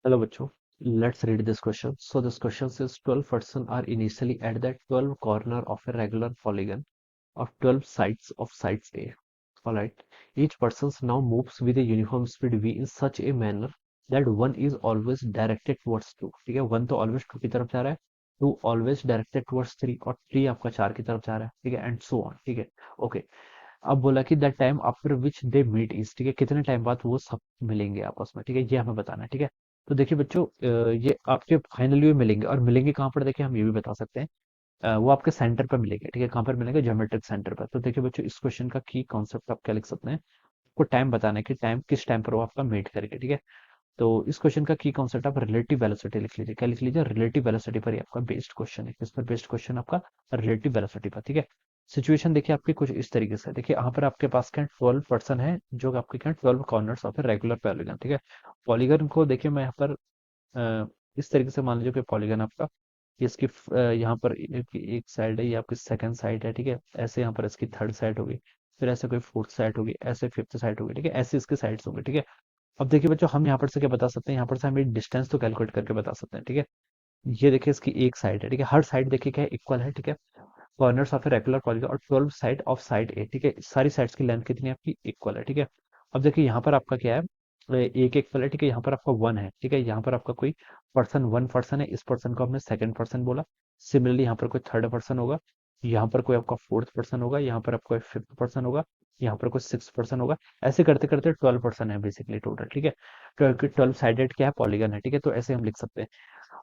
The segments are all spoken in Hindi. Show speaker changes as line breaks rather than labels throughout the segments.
Hello, bachcho. Let's read this question. So this question says 12 persons are initially at the 12 corner of a regular polygon of 12 sides of sides A. Alright. Each person now moves with a uniform speed v in such a manner that one is always directed towards 2. ठीक है, one तो always 2 की तरफ जा रहा है, 2 always directed towards 3 और 3 आपका 4 की तरफ जा रहा है. ठीक है, and so on. ठीक है, ओके. अब बोला कि the time after which they meet is, ठीक है, कितने टाइम बाद वो सब मिलेंगे आपस में. ठीक है, ये हमें बताना है. ठीक है, तो देखिए बच्चों, ये आपके फाइनली में मिलेंगे, और मिलेंगे कहाँ पर देखिए हम ये भी बता सकते हैं. वो आपके सेंटर पर मिलेंगे. ठीक है, कहाँ पर मिलेंगे, ज्योमेट्रिक सेंटर पर. तो देखिए बच्चों, इस क्वेश्चन का की कॉन्सेप्ट आप क्या लिख सकते हैं, आपको टाइम बताना है कि टाइम किस टाइम पर वो आपका मीट करेंगे. ठीक है, तो इस क्वेश्चन का की कॉन्सेप्ट आप रिलेटिव वेलोसिटी लिख लीजिए. क्या लिख लीजिए, रिलेटिव वेलोसिटी पर ही आपका बेस्ड क्वेश्चन है. किस पर बेस्ड क्वेश्चन आपका, रिलेटिव वेलोसिटी पर. ठीक है, सिचुएशन देखिए आपकी कुछ इस तरीके से. देखिए यहाँ पर आपके पास क्या 12 पर्सन है, जो आपके क्या 12 corners of a regular polygon. ठीक है, पॉलीगन को देखिए मैं यहाँ पर इस तरीके से मान लीजिए कि पॉलीगन आपका इसकी यहाँ पर एक साइड है, ये आपकी सेकंड साइड है. ठीक है, ऐसे यहाँ पर इसकी थर्ड साइड होगी, फिर ऐसे कोई फोर्थ साइड होगी, ऐसे फिफ्थ साइड होगी. ठीक है, ऐसे इसके साइड्स होंगे. ठीक है, अब देखिए बच्चों, हम यहाँ पर से क्या बता सकते हैं, यहाँ पर से हम डिस्टेंस तो कैलकुलेट करके बता सकते हैं. ठीक है, ये देखिए इसकी एक साइड है. ठीक है, हर साइड देखिए क्या इक्वल है. ठीक है, corners of a regular polygon और 12 साइड ऑफ साइड ए. ठीक है, सारी साइड्स की लेंथ कितनी है आपकी, इक्वल है. ठीक है, अब देखिए यहाँ पर आपका क्या है, एक इक्वल है. ठीक है, यहाँ पर आपका वन है. ठीक है, यहाँ पर आपका कोई पर्सन, वन पर्सन है, इस पर्सन को हमने सेकंड पर्सन बोला. सिमिलरली यहाँ पर कोई थर्ड पर्सन होगा, यहाँ पर कोई आपका फोर्थ पर्सन होगा, यहाँ पर आपका फिफ्थ पर्सन होगा, यहाँ पर कोई सिक्स पर्सन होगा. ऐसे करते करते 12 पर्सन है बेसिकली टोटल. ठीक है, 12 साइडेड क्या है, पॉलीगन है. ठीक है, तो ऐसे हम लिख सकते हैं.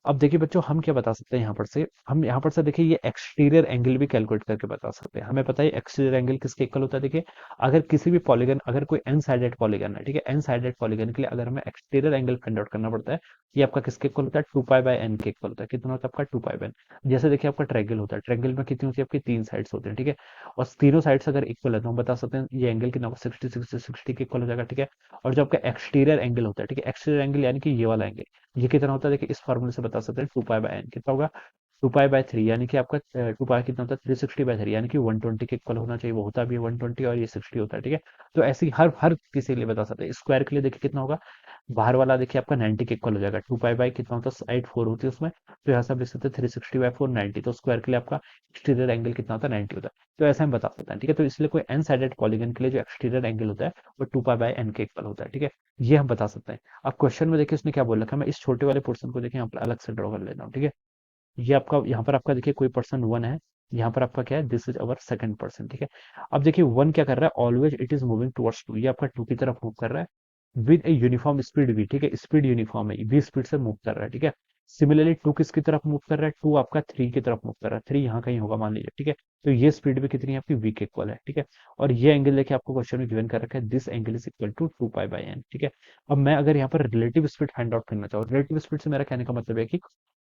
अब देखिए बच्चों, हम क्या बता सकते हैं यहाँ पर से, हम यहाँ पर से देखिए ये एक्सटीरियर एंगल भी कैलकुलेट करके बता सकते हैं. हमें पता है एक्सटीरियर एंगल किसके इक्वल होता है. देखिए, अगर किसी भी पॉलीगन, अगर कोई एन साइडेड पॉलीगन है, ठीक है, एन साइडेड पॉलीगन के लिए अगर हमें एक्सटीरियर एंगल फाइंड आउट करना पड़ता है, ये आपका किसके इक्वल होता है, 2 पाई बाय एन के इक्वल होता है. कितना होता है आपका, 2 पाई बाय एन. जैसे देखिए आपका ट्रायंगल होता है, ट्रायंगल में कितनी होती है आपकी, तीन साइड्स होते हैं. ठीक है, और तीनों साइड्स अगर इक्वल है तो हम बता सकते हैं ये एंगल कितना होगा, 60 के इक्वल हो जाएगा. ठीक है, और जो आपका एक्सटीरियर एंगल होता है, ठीक है, एक्सटीरियर एंगल यानी कि ये वाला एंगल, ये कितना होता है, देखिए इस फॉर्मूले से बता सकते हैं, 2 पाई बाय एन कितना होगा, 2 पाई बाय 3, यानी कि आपका 2 पाई कितना होता है, 360/3, यानी कि 120 के इक्वल होना चाहिए. वो होता भी 120 और ये 60 होता है. ठीक है, तो ऐसे ही हर हर किसी के लिए बता सकते हैं. स्क्वायर के लिए देखिए कितना होगा, बाहर वाला देखिए आपका 90 के इक्वल हो जाएगा. 2 पाई बाय कितना होता है, साइड 4 होती है उसमें, तो यहाँ से आप लिख सकते हैं 360/4 90. तो स्क्वायर के लिए आपका एक्सटीरियर एंगल कितना होता है, 90 होता है. तो ऐसे हम बता सकते हैं. ठीक है, तो इसलिए कोई एन साइडेड पॉलीगन के लिए जो एक्सटीरियर एंगल होता है वो 2 पाई बाय एन के इक्वल होता है. ठीक है, ये हम बता सकते हैं. अब क्वेश्चन में देखिए उसने क्या बोल रखा है, मैं इस छोटे वाले पोर्शन को देखिए यहाँ पर अलग से ड्रॉ कर लेता हूँ. ठीक है, ये आपका यहाँ पर आपका देखिए कोई पर्सन वन है, यहाँ पर आपका क्या है, this is our second person. ठीक है, अब देखिए वन क्या कर रहा है, always it is moving towards two, ये आपका टू की तरफ मूव कर रहा है विद ए यूनिफॉर्म स्पीड भी. ठीक है, स्पीड यूनिफॉर्म है, भी स्पीड से मूव कर रहा है. ठीक है, सिमिलरली टू किसकी तरफ मूव कर रहा है, टू आपका थ्री की तरफ मूव कर रहा है, थ्री यहाँ कहीं होगा मान लीजिए. ठीक है, तो ये स्पीड भी कितनी है आपकी, वी के इक्वल है. ठीक है, और ये एंगल देखिए आपको क्वेश्चन में गिवन कर रखा है, this angle is equal to 2 pi by N. ठीक है, अब मैं अगर यहाँ पर रिलेटिव स्पीड फाइंड आउट करना चाहूँ, रिलेटिव स्पीड से मेरा कहने का मतलब है कि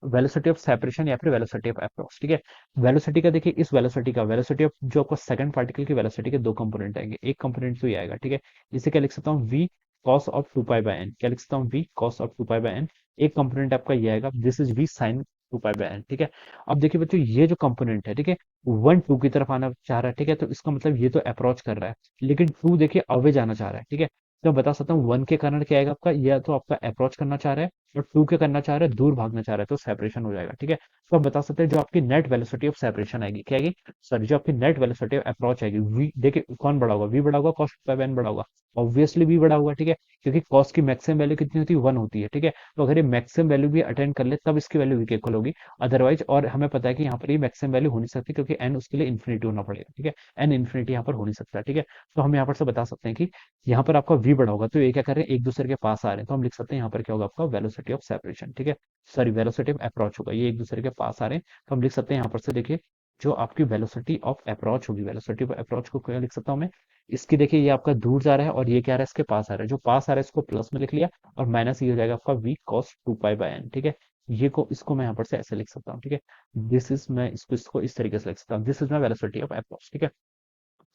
वेलोसिटी ऑफ सेपरेशन या फिर वेलोसिटी ऑफ अप्रॉक्स. ठीक है, वेलोसिटी का देखिए, इस वेलोसिटी का वेलोसिटी ऑफ जो आपका सेकंड पार्टिकल की वेलोसिटी के दो कंपोनेंट आएंगे, एक कंपोनेंट तो ये आएगा. ठीक है, इसे क्या लिख सकता हूँ, v cos of 2 pi by N. क्या लिख सकता हूँ, v cos of 2 pi by N. एक कंपोनेंट आपका ये आएगा, this is v sin 2 pi by N. ठीक है, अब देखिए बच्चों, ये जो कंपोनेंट है, ठीक है, वन टू की तरफ आना चाह रहा है. ठीक है, तो इसका मतलब ये तो अप्रोच कर रहा है, लेकिन टू देखिए अवे जाना चाह रहा है. ठीक है, तो मैं बता सकता हूँ वन के कारण क्या आएगा आपका, या तो आपका अप्रोच करना चाह रहा है, और टू के करना चाह रहा है, दूर भागना चाह रहा है, तो सेपरेशन हो जाएगा. ठीक है, तो आप बता सकते हैं जो आपकी नेट वेलोसिटी ऑफ सेपरेशन आएगी, क्या आएगी, सॉरी, जो आपकी नेट वेलोसिटी ऑफ अप्रोच आएगी, वी देखिए कौन बड़ा होगा, वी बड़ा होगा, कॉस बाय एन बड़ा होगा, ऑब्वियसली वी बड़ा होगा. ठीक है, क्योंकि कॉस की मैक्सिमम वैल्यू कितनी होती है, वन होती है. ठीक है, तो अगर ये मैक्सिमम वैल्यू भी अटेंड कर ले तब इसकी वैल्यू वी के इक्वल होगी, अदरवाइज. और हमें पता है कि यहाँ पर ये मैक्सिमम वैल्यू हो नहीं सकती, क्योंकि एन उसके लिए इन्फिनिटी होना पड़ेगा. ठीक है, एन इन्फिनिटी यहाँ पर हो नहीं सकता. ठीक है, तो हम यहाँ पर से बता सकते हैं कि यहाँ पर आपका v बड़ा होगा, तो ये क्या कर रहे हैं, एक दूसरे के पास आ रहे हैं, तो हम लिख सकते हैं यहाँ पर क्या होगा आपका, वेलोसिटी ऑफ सेपरेशन. ठीक है, सॉरी, वेलोसिटी ऑफ अप्रोच होगा, ये एक दूसरे के पास आ रहे हैं, तो हम लिख सकते हैं यहाँ पर से देखिए, जो आपकी वेलोसिटी ऑफ अप्रोच होगी, वेलोसिटी ऑफ अप्रोच को क्या लिख सकता हूँ मैं, इसकी देखिए ये आपका दूर जा रहा है और ये क्या आ रहा है, इसके पास आ रहा है, जो पास आ रहा है इसको प्लस में लिख लिया, और माइनस ये हो जाएगा आपका v cos 2 pi by N. ठीक है, ये को इसको मैं यहाँ पर से ऐसे लिख सकता हूँ. ठीक है, दिस इज, मैं इसको इस तरीके से लिख सकता हूँ, this is my velocity of approach. ठीक है,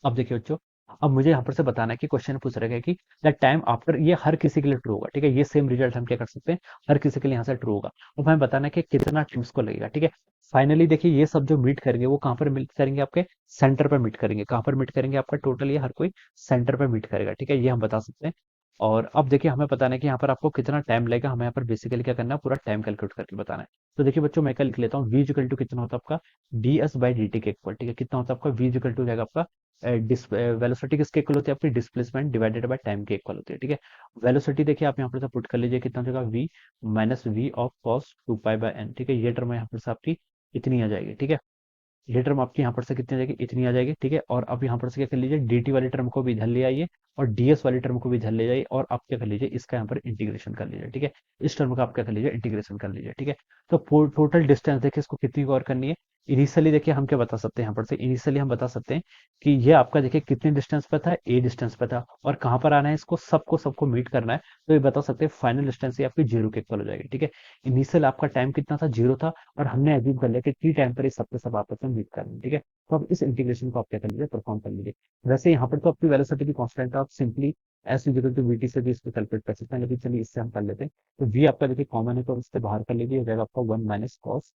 अब देखिए बच्चों, अब मुझे यहाँ पर से बताना है कि क्वेश्चन पूछ रहा है कि द टाइम आफ्टर, ये हर किसी के लिए ट्रू होगा. ठीक है, ये सेम रिजल्ट हम क्या कर सकते हैं, हर किसी के लिए यहाँ से ट्रू होगा. अब हमें बताना है कि कितना टाइम इसको लगेगा. ठीक है, फाइनली देखिए ये सब जो मीट करेंगे वो कहाँ पर मीट करेंगे, आपके सेंटर पर मीट करेंगे. कहाँ पर मीट करेंगे आपका, टोटल ये हर कोई सेंटर पर मीट करेगा. ठीक है, ये हम बता सकते हैं. और अब देखिए हमें बताना है कि यहाँ पर आपको कितना टाइम लगेगा, हमें यहाँ पर बेसिकली क्या करना है, पूरा टाइम कैलकुलेट करके बताना है। तो देखिए बच्चों मैं क्या लिख लेता हूँ, v इक्वल टू कितना होता है आपका D S by D T के इक्वल, ठीक है, कितना होता है आपका v इक्वल टू हो जाएगा आपका वेलोसिटी किसके इक्वल होती है आपकी, डिस्प्लेसमेंट डिवाइडेड बाय टाइम के इक्वल होती है, ठीक है। वेलोसिटी देखिए आप यहाँ पर से पुट कर लीजिए, कितना हो जाएगा v minus V of cos two pi by N, ठीक है, ये टर्म यहाँ पर से आपकी इतनी आ जाएगी, ठीक है। ये टर्म आपकी यहाँ पर से कितनी आ जाएगी, इतनी आ जाएगी, ठीक है। और अब यहाँ पर से क्या कर लीजिए, dt वाली टर्म को भी इधर ले आइए और ds वाली टर्म को भी इधर ले जाइए, और आप क्या कर लीजिए, इसका यहाँ पर इंटीग्रेशन कर लीजिए, ठीक है। इस टर्म का आप क्या कर लीजिए, इंटीग्रेशन कर लीजिए, ठीक है। तो टोटल डिस्टेंस देखिए इसको कितनी कवर करनी है। इनिशियली देखिए हम क्या बता सकते हैं, यहाँ पर से इनिशियली हम बता सकते हैं कि ये आपका देखिए कितने डिस्टेंस पे था, ए डिस्टेंस पे था, और कहाँ पर आना है, इसको सबको सबको मीट करना है। तो ये बता सकते हैं फाइनल डिस्टेंस ये आपकी जीरो के इक्वल हो जाएगी, ठीक है। इनिशियल आपका टाइम कितना था, जीरो था, और हमने अज्यूम कर लिया कि टी टाइम पर इस सबके सब आपस में मीट करना है, ठीक है। तो अब इस इंटीग्रेशन को आप क्या कर लीजिए, परफॉर्म कर लीजिए। वैसे यहाँ पर तो आपकी वेलोसिटी की कांस्टेंट है, आप simply S equal to VT से भी इसको कैलकुलेट कर सकते हैं, लेकिन चलिए इससे हम कर लेते हैं। तो वी आपका देखिए कॉमन है, तो इससे बाहर कर लीजिए, हो जाएगा आपका one minus cos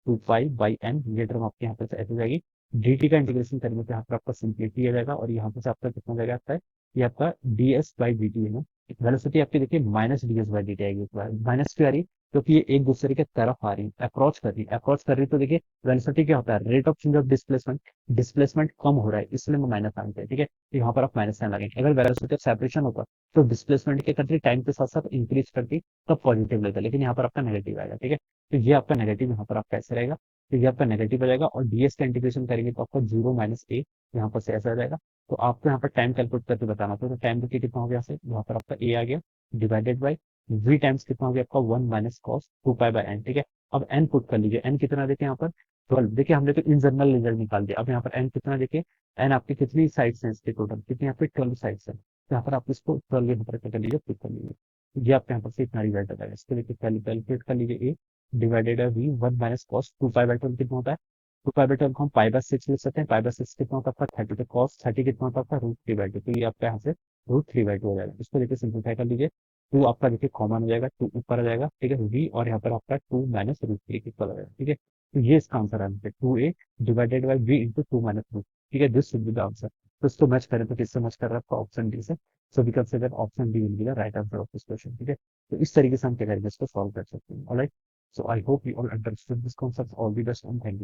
two pi by N, ये टर्म आपके यहाँ पर से ऐसे हो जाएगी। dt का इंटीग्रेशन करने पे यहाँ पर आपका सिंपलिटी आ जाएगा, और यहाँ पर से आपका कितना हो जाएगा आपका, ये आपका ds बाई डी टी है ना। वेलोसिटी आपकी देखिए minus ds by D T आएगी, माइनस क्यों आ रही है, क्योंकि ये एक दूसरे के तरफ आ रही है, अप्रोच कर रही है, अप्रोच कर रही है। तो देखिए वेलोसिटी क्या होता है, rate of change of displacement, displacement कम हो रहा है, इसलिए मैं माइनस आना है, ठीक है। तो यहाँ पर आप माइनस साइन लगेंगे। अगर वेलोसिटी ऑफ सेपरेशन होता तो डिस्प्लेसमेंट के करती टाइम के साथ साथ इंक्रीज करती, तब पॉजिटिव लगता, लेकिन यहाँ पर आपका नेगेटिव आएगा, ठीक है। तो ये आपका नेगेटिव यहाँ पर आप कैसे रहेगा, तो ये आपका नेगेटिव आ जाएगा, और ds का इंटीग्रेशन करेंगे तो आपका जीरो माइनस ए यहाँ पर से ऐसा आ जाएगा। तो आपको यहाँ पर टाइम कैलकुलेट करके बताना था, तो टाइम देखिए कितना हो गया, से यहाँ पर आपका ए आ गया, डिवाइडेड बाई v टाइम्स कितना हो गया आपका one minus cos two pi by N, ठीक है। अब n पुट कर लीजिए, n कितना देखिए यहाँ पर 12, देखिए हमने तो इन जनरल रिजल्ट निकाल दिया। अब यहाँ पर n कितना देखिए, n आपकी कितनी साइड्स हैं इसके टोटल, कितनी यहाँ पे 12 साइड्स हैं, तो यहाँ पर आप इसको 12 यहाँ पर क्या कर लीजिए, पुट कर लीजिए। तो ये आपके यहाँ पर से इतना रिजल्ट आ जाएगा, इसके लिए कैलकुलेट कर लीजिए, ए डिवाइडेड है V one minus cos two pi by 12 कितना होता है, टू पाई बाई 12 को हम पाई बाय 6 लिख सकते हैं, पाई बाय 6 कितना होता है आपका 30, तो कॉस 30 कितना होता है आपका रूट 3/2, तो ये आपका यहाँ से रूट 3/2 हो जाएगा। इसको देखिए सिंप्लीफाई कर लीजिए, टू आपका देखिए कॉमन हो जाएगा, टू ऊपर आ जाएगा, ठीक है, वी, और यहाँ पर आपका two minus root three equal हो जाएगा, ठीक है। तो ये इसका आंसर है, two A divided by V into two minus root, ठीक है, this should be the answer. तो इसको मैच करें तो किससे मैच कर रहा है आपका, ऑप्शन डी से। So we consider option D will be the right answer of this question, ठीक है। तो इस तरीके से हम क्या करेंगे, इसको सॉल्व कर सकते हैं, alright. So I hope you all understood this concept. All the best and thank you.